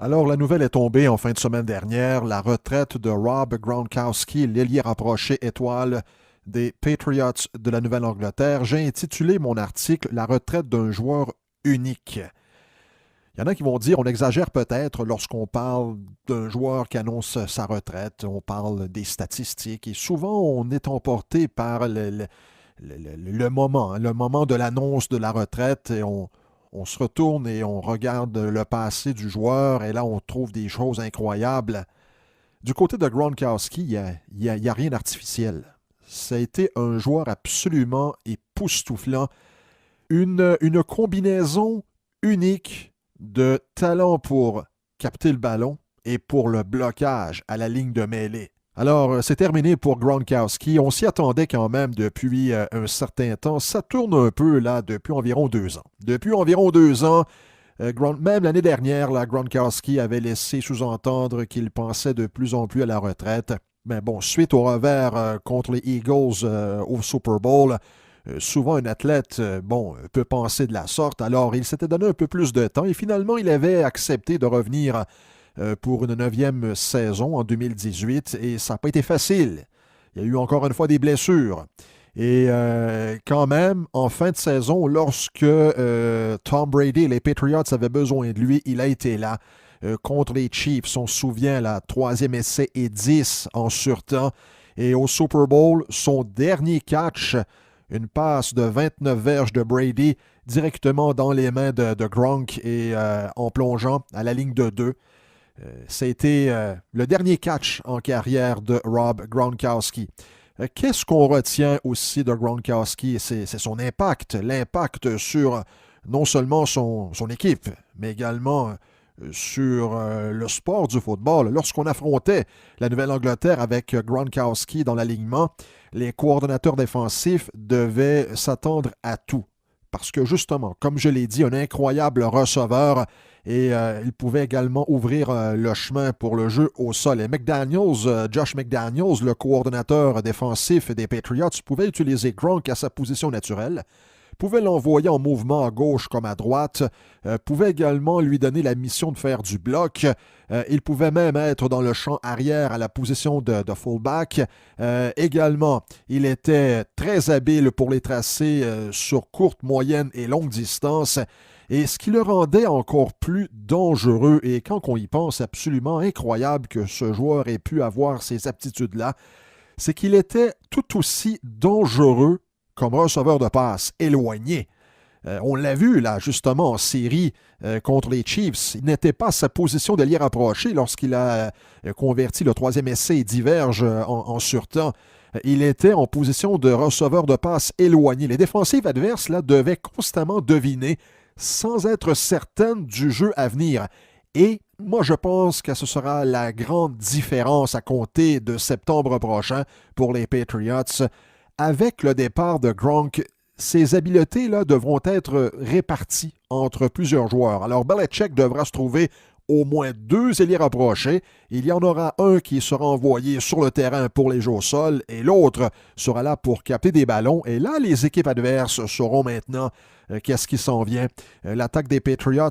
Alors, la nouvelle est tombée en fin de semaine dernière, la retraite de Rob Gronkowski, l'ailier rapproché étoile des Patriots de la Nouvelle-Angleterre. J'ai intitulé mon article La retraite d'un joueur unique. Il y en a qui vont dire on exagère peut-être lorsqu'on parle d'un joueur qui annonce sa retraite, on parle des statistiques et souvent on est emporté par le moment de l'annonce de la retraite et on se retourne et on regarde le passé du joueur et là on trouve des choses incroyables. Du côté de Gronkowski, il y a rien d'artificiel. Ça a été un joueur absolument époustouflant, une combinaison unique de talent pour capter le ballon et pour le blocage à la ligne de mêlée. Alors, c'est terminé pour Gronkowski. On s'y attendait quand même depuis un certain temps. Ça tourne un peu là depuis environ 2 ans. Depuis environ 2 ans, même l'année dernière, là, Gronkowski avait laissé sous-entendre qu'il pensait de plus en plus à la retraite. Mais bon, suite au revers contre les Eagles au Super Bowl, souvent un athlète, peut penser de la sorte. Alors, il s'était donné un peu plus de temps et finalement, il avait accepté de revenir pour une 9e saison en 2018 et ça n'a pas été facile. Il y a eu encore une fois des blessures. Et quand même, en fin de saison, lorsque Tom Brady et les Patriots avaient besoin de lui, il a été là contre les Chiefs. On se souvient, la 3e essai et 10 en surtemps. Et au Super Bowl, son dernier catch, une passe de 29 verges de Brady directement dans les mains de Gronk et en plongeant à la ligne de 2. C'était le dernier catch en carrière de Rob Gronkowski. Qu'est-ce qu'on retient aussi de Gronkowski? C'est son impact, l'impact sur non seulement son équipe, mais également sur le sport du football. Lorsqu'on affrontait la Nouvelle-Angleterre avec Gronkowski dans l'alignement, les coordonnateurs défensifs devaient s'attendre à tout. Parce que justement, comme je l'ai dit, un incroyable receveur et il pouvait également ouvrir le chemin pour le jeu au sol. Et Josh McDaniels, le coordonnateur défensif des Patriots, pouvait utiliser Gronk à sa position naturelle, pouvait l'envoyer en mouvement à gauche comme à droite, pouvait également lui donner la mission de faire du bloc. Il pouvait même être dans le champ arrière à la position de fullback. Également, il était très habile pour les tracés sur courte, moyenne et longue distance. Et ce qui le rendait encore plus dangereux, et quand on y pense, absolument incroyable que ce joueur ait pu avoir ces aptitudes-là, c'est qu'il était tout aussi dangereux comme receveur de passe éloigné. On l'a vu, là, justement, en série contre les Chiefs. Il n'était pas à sa position d'ailier rapproché lorsqu'il a converti le 3e essai et diverge en surtemps. Il était en position de receveur de passe éloigné. Les défensives adverses, là, devaient constamment deviner sans être certaines du jeu à venir. Et moi, je pense que ce sera la grande différence à compter de septembre prochain pour les Patriots. Avec le départ de Gronk, ces habiletés-là devront être réparties entre plusieurs joueurs. Alors, Belichick devra se trouver au moins 2 ailiers rapprochés. Il y en aura un qui sera envoyé sur le terrain pour les jeux au sol et l'autre sera là pour capter des ballons. Et là, les équipes adverses sauront maintenant qu'est-ce qui s'en vient. L'attaque des Patriots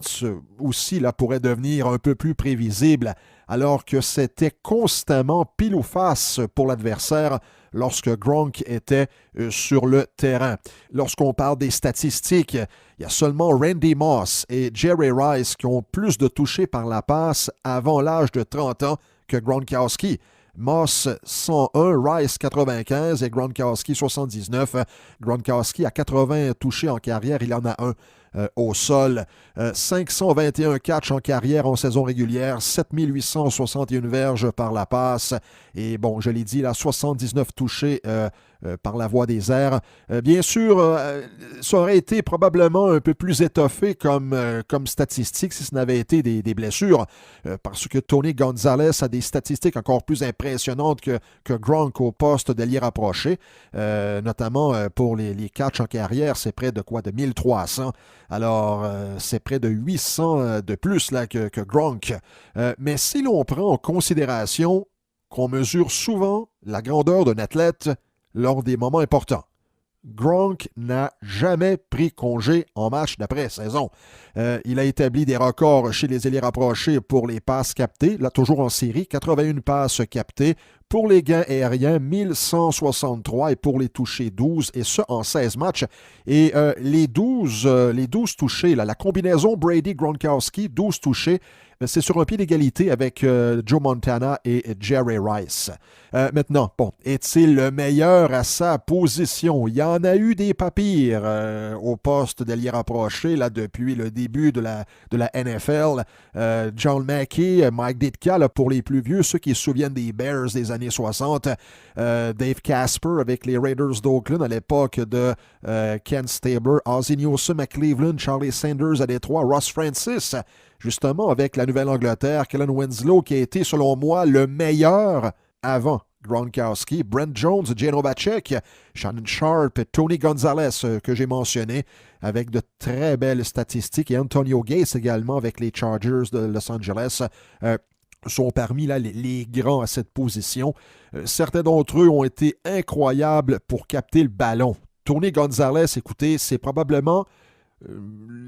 aussi là, pourrait devenir un peu plus prévisible alors que c'était constamment pile ou face pour l'adversaire lorsque Gronk était sur le terrain. Lorsqu'on parle des statistiques, il y a seulement Randy Moss et Jerry Rice qui ont plus de touchés par la passe avant l'âge de 30 ans que Gronkowski. Moss 101, Rice 95 et Gronkowski 79. Gronkowski a 80 touchés en carrière, il en a un au sol. 521 catchs en carrière en saison régulière, 7861 verges par la passe. Et bon, je l'ai dit, là, 79 touchés par la voie des airs. Bien sûr, ça aurait été probablement un peu plus étoffé comme statistique si ce n'avait été des blessures, parce que Tony Gonzalez a des statistiques encore plus impressionnantes que Gronk au poste d'ailier rapproché, notamment pour les catchs en carrière, c'est près de quoi? De 1300. Alors, c'est près de 800 de plus là, que Gronk. Mais si l'on prend en considération qu'on mesure souvent la grandeur d'un athlète lors des moments importants, Gronk n'a jamais pris congé en match d'après-saison. Il a établi des records chez les ailiers rapprochés pour les passes captées, là toujours en série, 81 passes captées. Pour les gains aériens, 1163 et pour les touchés, 12, et ce en 16 matchs. Et les 12 touchés, là, la combinaison Brady-Gronkowski, 12 touchés, c'est sur un pied d'égalité avec Joe Montana et Jerry Rice. Maintenant, bon, est-il le meilleur à sa position? Il y en a eu des papiers au poste d'ailier rapproché là, depuis le début de la NFL. John Mackey, Mike Ditka, là, pour les plus vieux, ceux qui se souviennent des Bears des années 60. Dave Casper avec les Raiders d'Oakland à l'époque de Ken Stabler. Ozzie Newsome à Cleveland, Charlie Sanders à Détroit, Ross Francis justement avec la Nouvelle-Angleterre, Kellen Winslow qui a été selon moi le meilleur avant Gronkowski, Brent Jones, Geno Bacek, Shannon Sharp, Tony Gonzalez que j'ai mentionné avec de très belles statistiques et Antonio Gates également avec les Chargers de Los Angeles sont parmi là, les grands à cette position. Certains d'entre eux ont été incroyables pour capter le ballon. Tony Gonzalez, écoutez, c'est probablement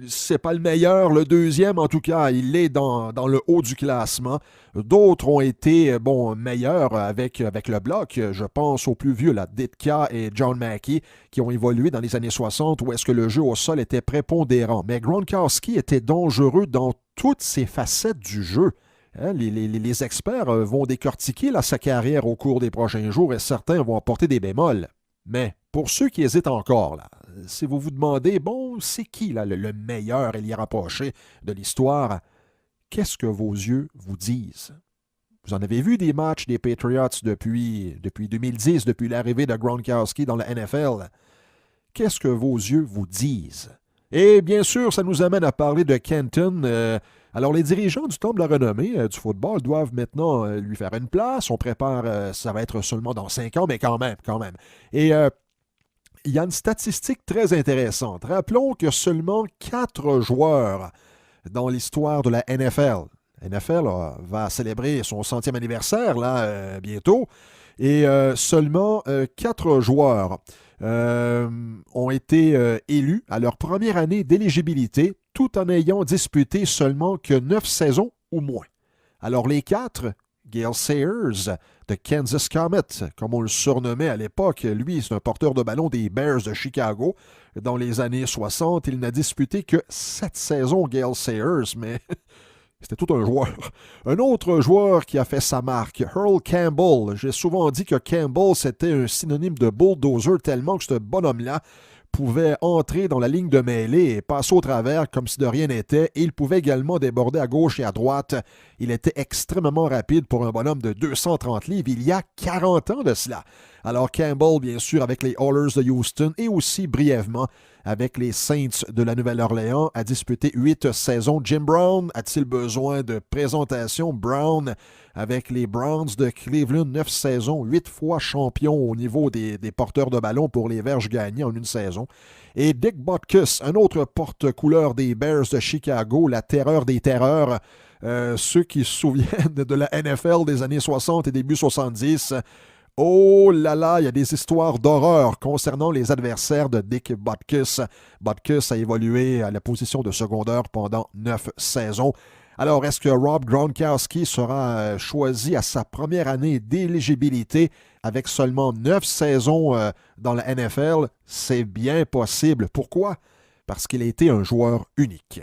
c'est pas le meilleur, le deuxième en tout cas, il est dans le haut du classement. D'autres ont été meilleurs avec le bloc. Je pense aux plus vieux, là, Ditka et John Mackey, qui ont évolué dans les années 60 où est-ce que le jeu au sol était prépondérant. Mais Gronkowski était dangereux dans toutes ses facettes du jeu. Hein, les experts vont décortiquer là, sa carrière au cours des prochains jours et certains vont apporter des bémols. Mais pour ceux qui hésitent encore, là, si vous vous demandez, bon, c'est qui là, le meilleur ailier rapproché de l'histoire, qu'est-ce que vos yeux vous disent? Vous en avez vu des matchs des Patriots depuis 2010, depuis l'arrivée de Gronkowski dans la NFL. Qu'est-ce que vos yeux vous disent? Et bien sûr, ça nous amène à parler de Kenton. Alors, les dirigeants du temple de la renommée du football doivent maintenant lui faire une place. On prépare, ça va être seulement dans 5 ans, mais quand même. Et il y a une statistique très intéressante. Rappelons que seulement 4 joueurs dans l'histoire de la NFL. La NFL va célébrer son 100e anniversaire là, bientôt. Et seulement 4 joueurs ont été élus à leur première année d'éligibilité tout en ayant disputé seulement que 9 saisons ou moins. Alors les 4, Gale Sayers de Kansas Comet, comme on le surnommait à l'époque, lui c'est un porteur de ballon des Bears de Chicago. Dans les années 60, il n'a disputé que 7 saisons, Gale Sayers, mais c'était tout un joueur. Un autre joueur qui a fait sa marque, Earl Campbell. J'ai souvent dit que Campbell, c'était un synonyme de bulldozer tellement que ce bonhomme-là pouvait entrer dans la ligne de mêlée et passer au travers comme si de rien n'était. Et il pouvait également déborder à gauche et à droite. Il était extrêmement rapide pour un bonhomme de 230 livres il y a 40 ans de cela. Alors Campbell, bien sûr, avec les Oilers de Houston et aussi brièvement avec les Saints de la Nouvelle-Orléans, a disputé 8 saisons. Jim Brown, a-t-il besoin de présentation? Brown, avec les Browns de Cleveland, 9 saisons, 8 fois champion au niveau des porteurs de ballon pour les verges gagnées en une saison. Et Dick Butkus, un autre porte-couleur des Bears de Chicago, la terreur des terreurs. Ceux qui se souviennent de la NFL des années 60 et début 70, oh là là, il y a des histoires d'horreur concernant les adversaires de Dick Butkus. Butkus a évolué à la position de secondeur pendant 9 saisons. Alors, est-ce que Rob Gronkowski sera choisi à sa première année d'éligibilité avec seulement 9 saisons dans la NFL? C'est bien possible. Pourquoi? Parce qu'il a été un joueur unique.